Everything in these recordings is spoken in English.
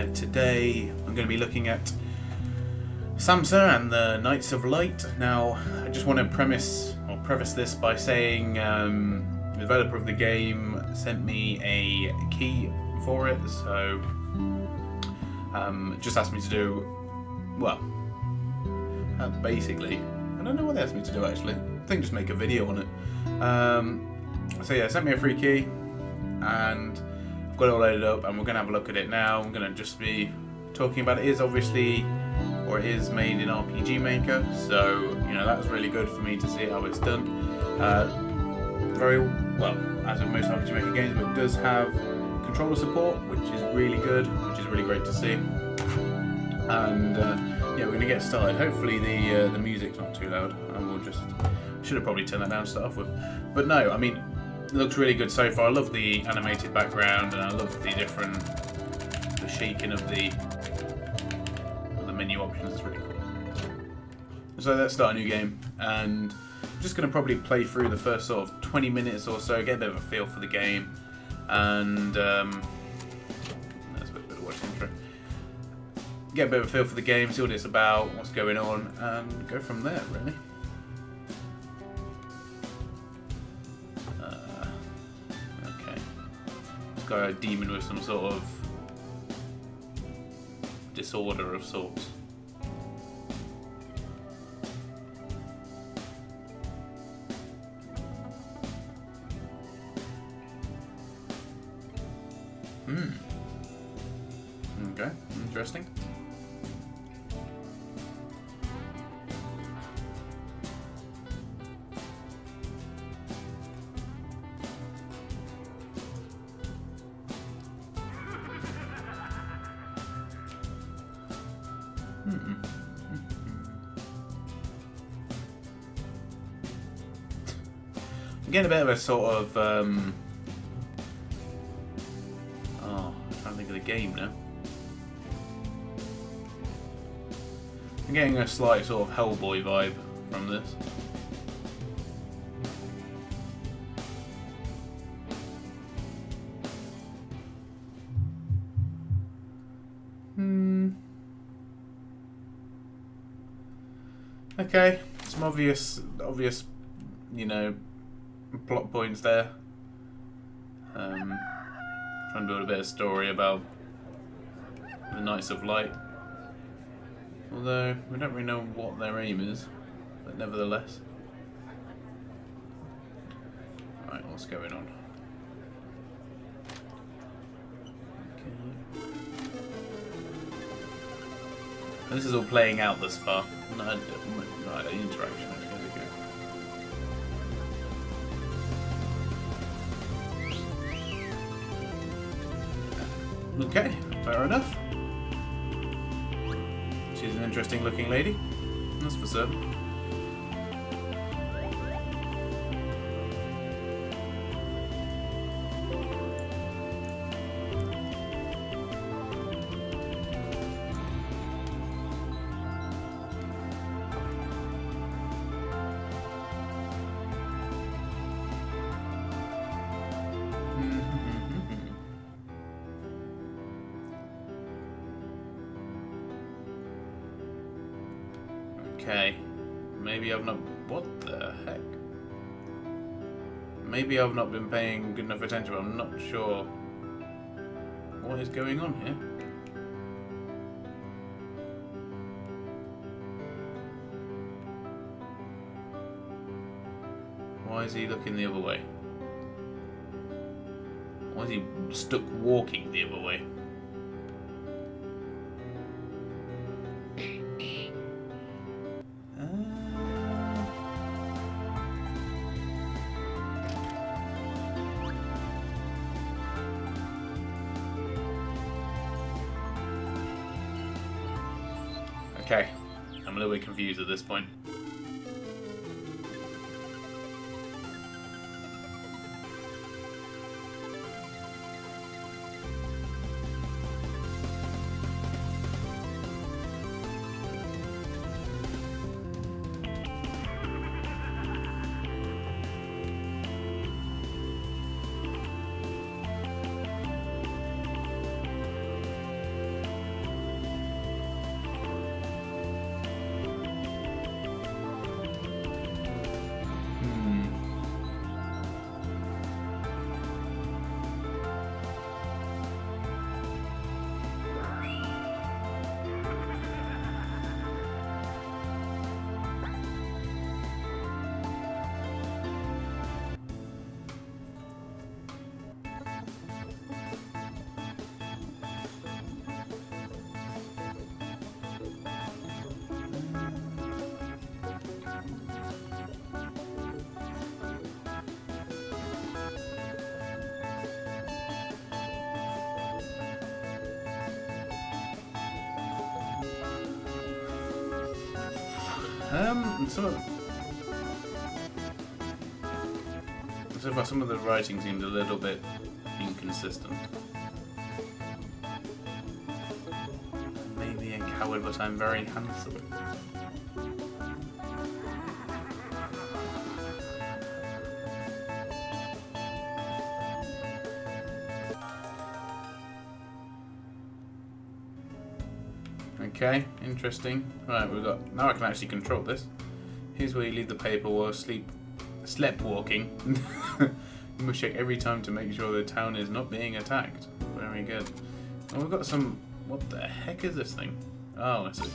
and today I'm going to be looking at Samsa and the Knights of Light. Now, I just want to preface this by saying the developer of the game sent me a key for it, so just asked me to do, well, basically, I don't know what they asked me to do actually. I think just make a video on it. So yeah, sent me a free key, and I've got it all loaded up, and we're going to have a look at it now. I'm going to just be talking about it. It is obviously, or it is made in RPG Maker, so you know that's really good for me to see how it's done. Very well, as with most RPG Maker games, but it does have controller support, which is really good, which is really great to see. And yeah, we're going to get started. Hopefully the music's not too loud, and we'll just should have probably turned that down to start off with. But no, I mean, it looks really good so far. I love the animated background, and I love the shaking of the menu options. It's really cool. So let's start a new game, and I'm just going to probably play through the first sort of 20 minutes or so, get a bit of a feel for the game, and that's a bit of watch intro. Get a bit of a feel for the game, see what it's about, what's going on, and go from there, really. Okay. It's got a demon with some sort of disorder of sorts. Okay, interesting. I'm getting a bit of a sort of I'm trying to think of the game now. I'm getting a slight sort of Hellboy vibe from this. Okay, some obvious, you know, plot points there. Trying to build a bit of story about the Knights of Light. Although, we don't really know what their aim is, but nevertheless. Right, what's going on? Okay. And this is all playing out thus far. Not an interaction, actually. Okay, fair enough. She's an interesting looking lady, that's for certain. Okay, maybe I've not... What the heck? Maybe I've not been paying good enough attention, but I'm not sure what is going on here. Why is he looking the other way? Why is he stuck walking the other way? Okay, I'm a little bit confused at this point. So far some of the writing seemed a little bit inconsistent. Maybe a coward, but I'm very handsome. Okay, interesting. Right, we've got... Now I can actually control this. Here's where you leave the paper while sleptwalking. You must check every time to make sure the town is not being attacked. Very good. And we've got some... What the heck is this thing? Oh, I see.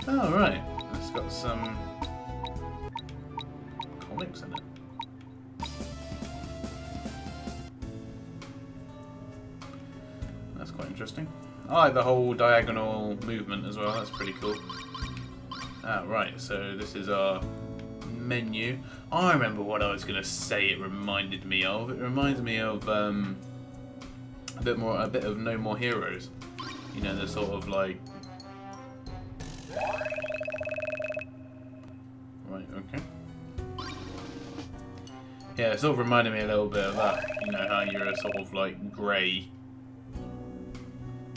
Oh, right. It's got some... comics in it. That's quite interesting. I like the whole diagonal movement as well. That's pretty cool. Ah, right. So this is our menu. I remember what I was going to say. It reminded me of. It reminds me of a bit of No More Heroes. You know, the sort of like. Right. Okay. Yeah, it sort of reminded me a little bit of that. You know how you're a sort of like grey.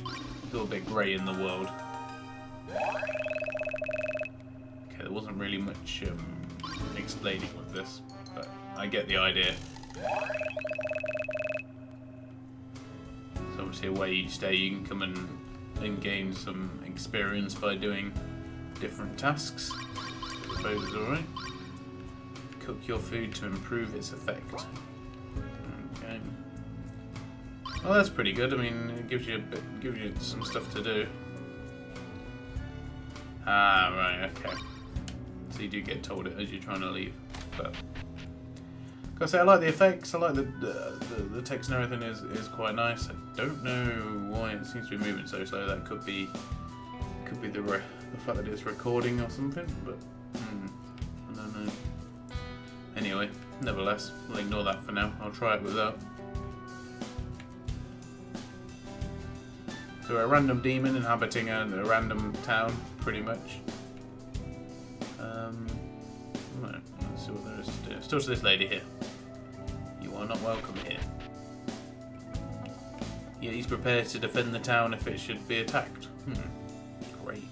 A little bit grey in the world. Okay, there wasn't really much explaining with this, but I get the idea. So obviously away each day you can come and gain some experience by doing different tasks. I suppose it's alright. Cook your food to improve its effect. Okay. Well, that's pretty good. I mean, it gives you some stuff to do. Ah, right, okay. So you do get told it as you're trying to leave. But gotta say, I like the effects. I like the text and everything is quite nice. I don't know why it seems to be moving so slow. That could be the fact that it's recording or something. But I don't know. Anyway, nevertheless, we'll ignore that for now. I'll try it without. So a random demon inhabiting a random town, pretty much. Right, let's see what there is to do. Still to this lady here. You are not welcome here. Yeah, he's prepared to defend the town if it should be attacked. Great.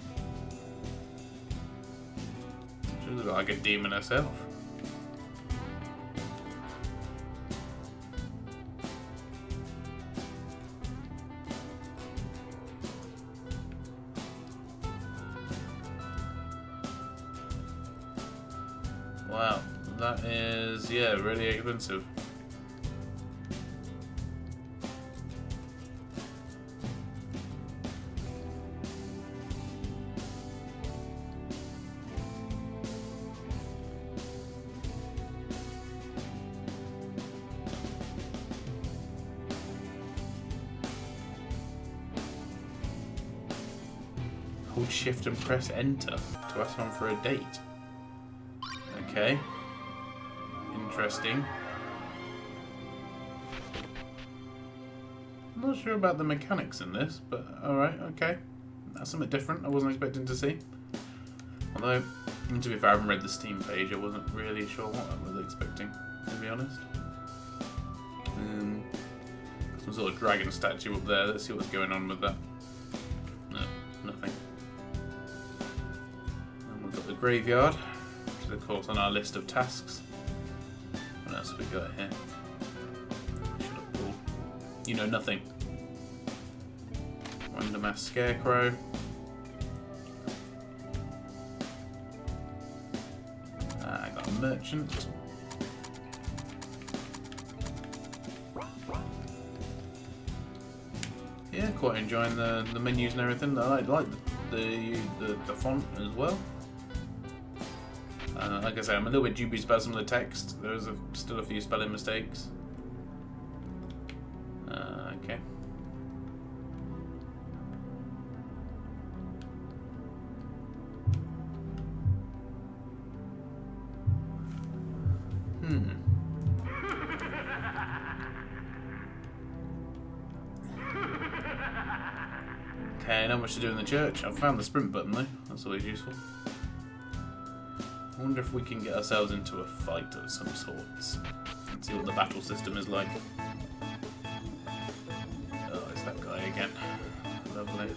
She looks like a demon herself. Wow, that is, yeah, really expensive. Hold shift and press enter to ask one for a date. Okay. Interesting. I'm not sure about the mechanics in this, but alright, okay. That's something different I wasn't expecting to see. Although, to be fair, I haven't read the Steam page, I wasn't really sure what I was expecting, to be honest. Some sort of dragon statue up there, let's see what's going on with that. No, nothing. And we've got the graveyard. Of course, on our list of tasks. What else have we got here? Shut up, Paul. You know nothing. Random ass scarecrow. I got a merchant. Yeah, quite enjoying the menus and everything. I like the font as well. Like I say, I'm a little bit dubious about some of the text. There's still a few spelling mistakes. Okay. Okay, not much to do in the church. I've found the sprint button though. That's always useful. I wonder if we can get ourselves into a fight of some sorts. And see what the battle system is like. Oh, it's that guy again. Lovely.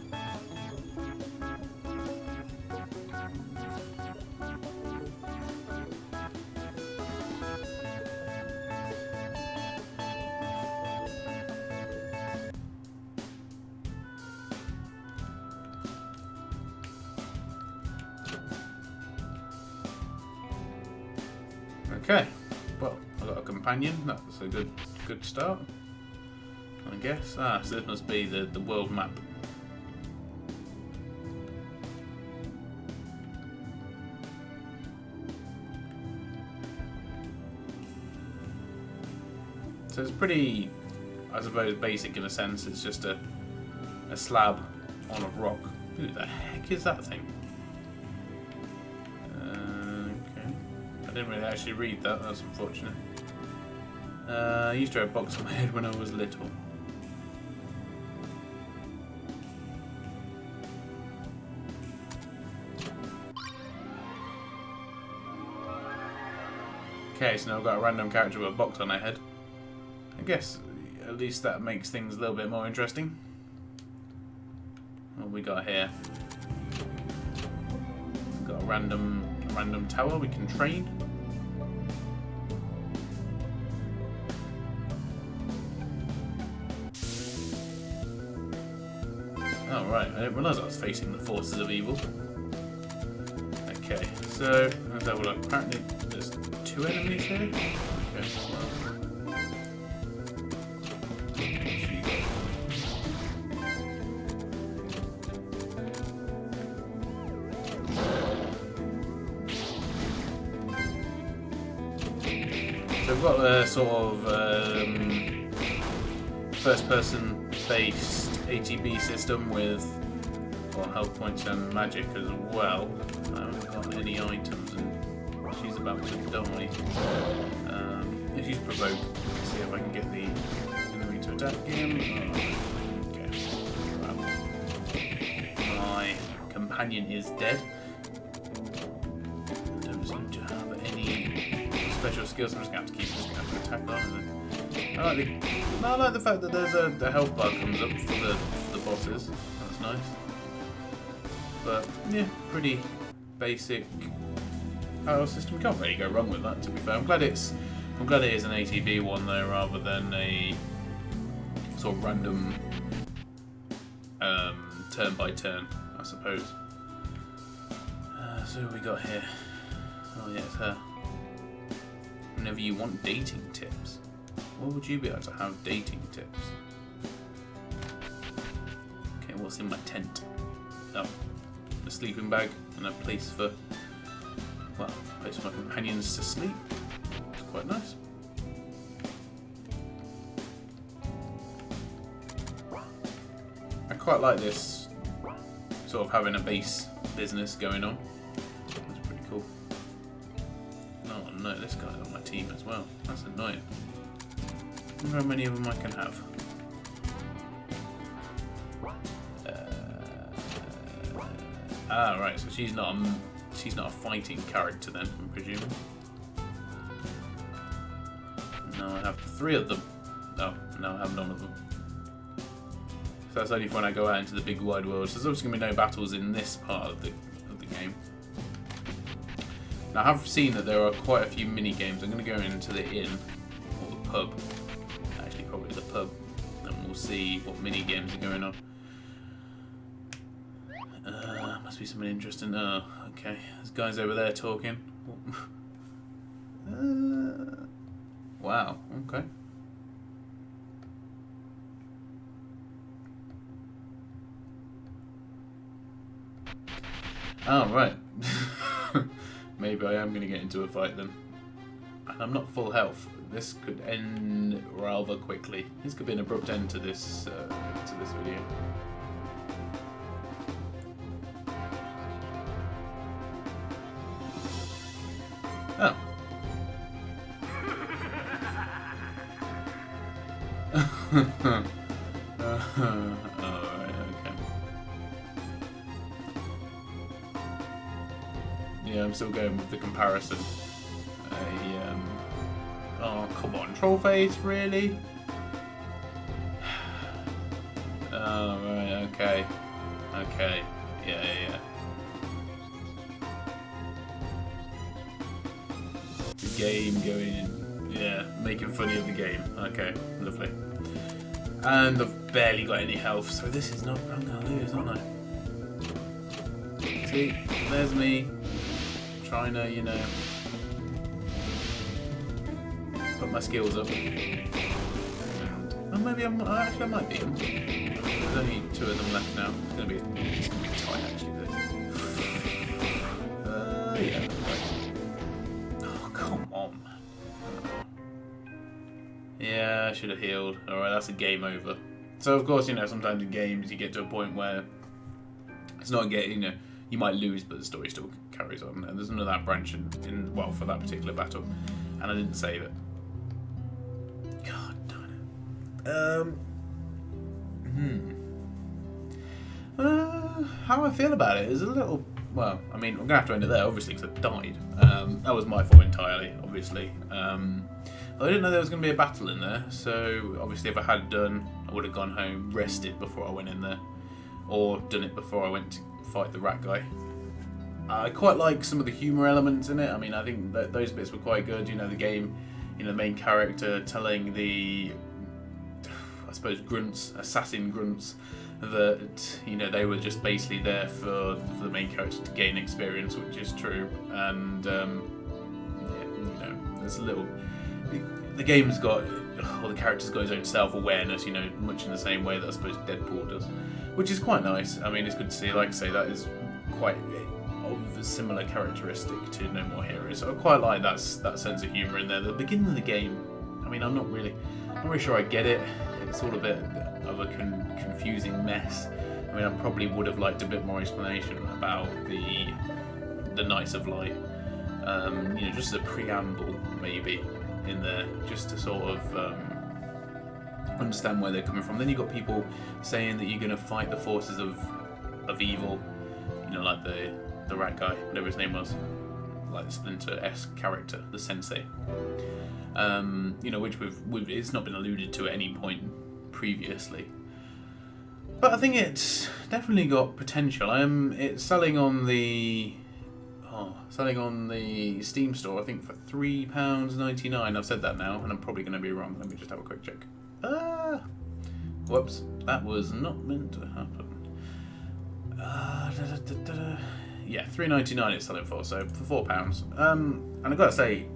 Okay, well, I've got a companion. That's a good start, I guess. Ah, so this must be the world map. So it's pretty, I suppose, basic in a sense. It's just a slab on a rock. Who the heck is that thing? I didn't really actually read that, that's unfortunate. I used to have a box on my head when I was little. Okay, so now I've got a random character with a box on their head. I guess at least that makes things a little bit more interesting. What we got here? We've got a random tower we can train. Oh right, I didn't realise I was facing the forces of evil. Okay, so let's have a look. Apparently there's 2 enemies here. Okay. So we've got a sort of first-person based ATB system with health points and magic as well. I haven't got any items and she's about to die. If she's provoked, let's see if I can get the enemy to attack him. Oh, okay. Well, my companion is dead. I don't seem to have any special skills, so I'm just going to have to keep to attack on. I like the fact that there's the health bar comes up for the bosses. That's nice. But yeah, pretty basic power system. Can't really go wrong with that, to be fair. I'm glad it is an ATB one though, rather than a sort of random turn by turn, I suppose. So what we got here? Oh yeah, it's her. Whenever you want dating tips. What would you be able to have dating tips? Okay, what's in my tent? Oh, a sleeping bag and a place for, well, a place for my companions to sleep. It's quite nice. I quite like this sort of having a base business going on. That's pretty cool. Oh no, this guy's on my team as well. That's annoying. I wonder how many of them I can have. Right. So she's not a fighting character then, I'm presuming. No, I have 3 of them. Oh, no, I have none of them. So that's only for when I go out into the big wide world. So there's obviously going to be no battles in this part of the game. Now I have seen that there are quite a few mini games. I'm going to go into the inn or the pub. Actually, probably the pub, and we'll see what mini games are going on. Must be something interesting. Oh, okay. There's guys over there talking. Wow. Okay. Oh, right. Maybe I am going to get into a fight then. And I'm not full health. This could end rather quickly. This could be an abrupt end to this video. Oh. Alright, okay. Yeah, I'm still going with the comparison. Oh, come on, Trollface, really? Oh, right, okay. Okay, yeah. The game going in, yeah, making funny of the game. Okay, lovely. And I've barely got any health, so this is not, I'm gonna lose, aren't I? See, there's me, trying to, you know, put my skills up. Oh, maybe I might beat them. There's only 2 of them left now. It's gonna be tight, actually. Yeah. Right. Oh, come on. Yeah, I should have healed. Alright, that's a game over. So, of course, you know, sometimes in games you get to a point where it's not getting, you know, you might lose, but the story still carries on. And there's none of that branch well, for that particular battle. And I didn't save it. God darn it. How I feel about it is a little... Well, I mean, I'm going to have to end it there, obviously, because I died. That was my fault entirely, obviously. I didn't know there was going to be a battle in there, so obviously if I had done, I would have gone home, rested before I went in there. Or done it before I went to fight the rat guy. I quite like some of the humour elements in it. I mean, I think that those bits were quite good. You know, the game, you know, the main character telling the, I suppose, grunts, assassin grunts, that, you know, they were just basically there for the main character to gain experience, which is true. And, yeah, you know, there's a little... The game's got, or the character's got his own self-awareness, you know, much in the same way that I suppose Deadpool does, which is quite nice. I mean, it's good to see. Like I say, that is quite of a similar characteristic to No More Heroes. So I quite like that sense of humour in there. The beginning of the game, I mean, I'm not really sure I get it. It's all a bit of a confusing mess. I mean, I probably would have liked a bit more explanation about the Knights of Light. You know, just as a preamble, maybe, in there, just to sort of understand where they're coming from. Then you've got people saying that you're going to fight the forces of evil, you know, like the rat guy, whatever his name was, like the Splinter-esque character, the sensei. You know, which we've it's not been alluded to at any point previously. But I think it's definitely got potential. It's selling on the Steam store, I think, for £3.99. I've said that now, and I'm probably going to be wrong. Let me just have a quick check. Whoops, that was not meant to happen. Yeah, £3.99 it's selling for, so for £4. And I've got to say,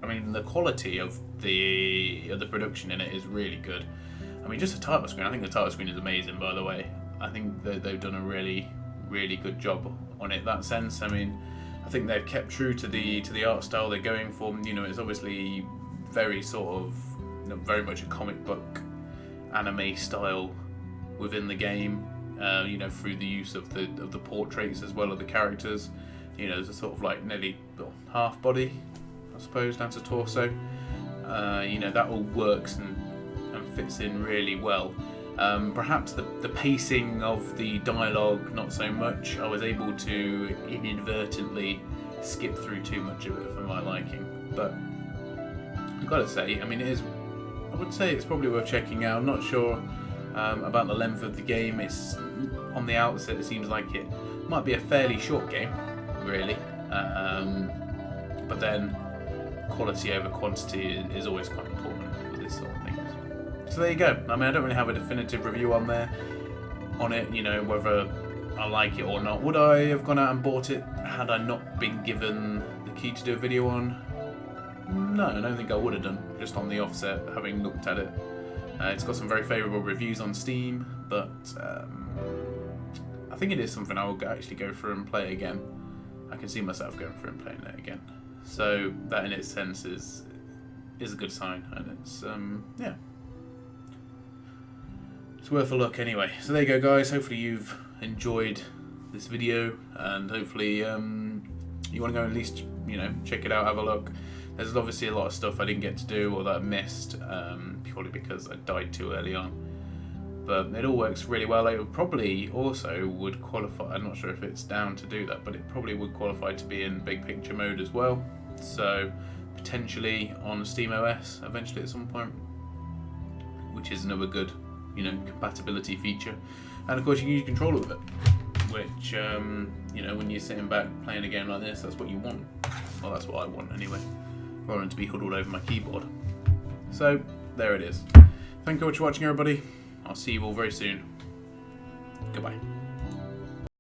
I mean, the quality of the production in it is really good. I mean, just the title screen. I think the title screen is amazing, by the way. I think they've done a really, really good job on it. That sense. I mean, I think they've kept true to the art style they're going for. You know, it's obviously very sort of, you know, very much a comic book anime style within the game. You know, through the use of the portraits as well of the characters. You know, there's a sort of like nearly half body, I suppose, down to torso. You know, that all works and fits in really well. Perhaps the pacing of the dialogue, not so much. I was able to inadvertently skip through too much of it for my liking. But I've got to say, I mean, I would say it's probably worth checking out. I'm not sure about the length of the game. It's on the outset, it seems like it might be a fairly short game, really. But then quality over quantity is always quite important with this sort of thing. So there you go. I mean, I don't really have a definitive review on it, you know, whether I like it or not. Would I have gone out and bought it had I not been given the key to do a video on? No, I don't think I would have done, just on the offset, having looked at it. It's got some very favourable reviews on Steam, but I think it is something I will actually go through and play again. I can see myself going through and playing it again. So that in its sense is a good sign, and it's, yeah. It's worth a look anyway. So there you go, guys. Hopefully you've enjoyed this video, and hopefully you want to go and at least, you know, check it out, have a look. There's obviously a lot of stuff I didn't get to do or that I missed, purely because I died too early on. But it all works really well. It probably also would qualify, I'm not sure if it's down to do that, but it probably would qualify to be in big picture mode as well. So potentially on SteamOS eventually at some point, which is another good, compatibility feature. And of course you can use controller with it, which, when you're sitting back playing a game like this, that's what you want. Well, that's what I want anyway, rather than to be huddled over my keyboard. So there it is. Thank you for watching, everybody. I'll see you all very soon. Goodbye.